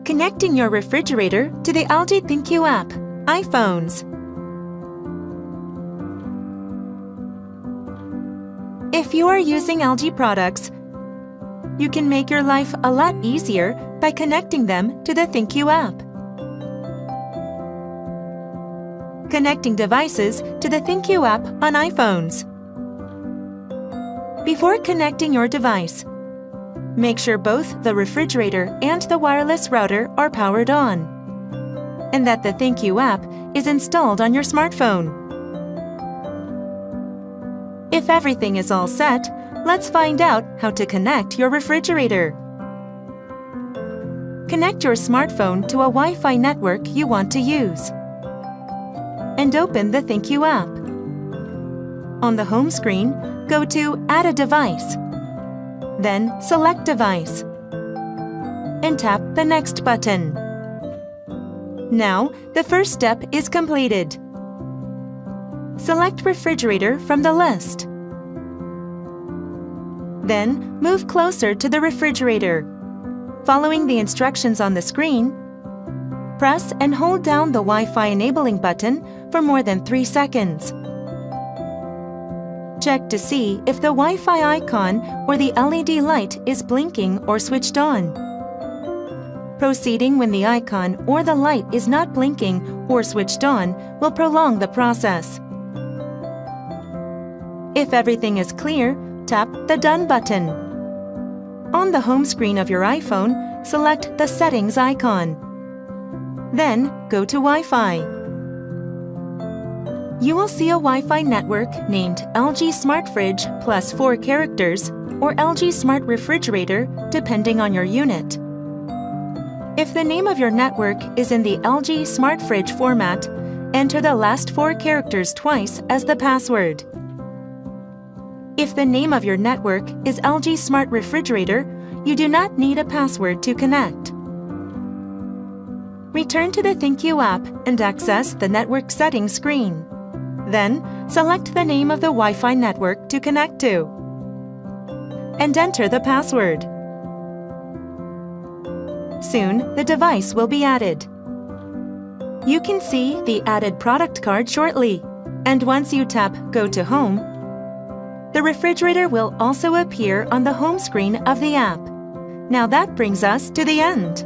Connecting your refrigerator to the LG ThinQ app, iPhones. If you are using LG products, you can make your life a lot easier by connecting them to the ThinQ app. Connecting devices to the ThinQ app on iPhones. Before connecting your device, make sure both the refrigerator and the wireless router are powered on, and that the ThinQ app is installed on your smartphone. If everything is all set, let's find out how to connect your refrigerator. Connect your smartphone to a Wi-Fi network you want to use, and open the ThinQ app. On the home screen, go to Add a device. Then select Device and tap the Next button. Now, the first step is completed. Select Refrigerator from the list. Then, move closer to the refrigerator. Following the instructions on the screen, press and hold down the Wi-Fi enabling button for more than 3 seconds. Check to see if the Wi-Fi icon or the LED light is blinking or switched on. Proceeding when the icon or the light is not blinking or switched on will prolong the process. If everything is clear, tap the Done button. On the home screen of your iPhone, select the Settings icon. Then, go to Wi-Fi. You will see a Wi-Fi network named LG Smart Fridge plus 4 characters or LG Smart Refrigerator depending on your unit. If the name of your network is in the LG Smart Fridge format, enter the last 4 characters twice as the password. If the name of your network is LG Smart Refrigerator, you do not need a password to connect. Return to the ThinQ app and access the Network Settings screen. Then, select the name of the Wi-Fi network to connect to, and enter the password. Soon, the device will be added. You can see the added product card shortly, and once you tap Go to Home, the refrigerator will also appear on the home screen of the app. Now that brings us to the end.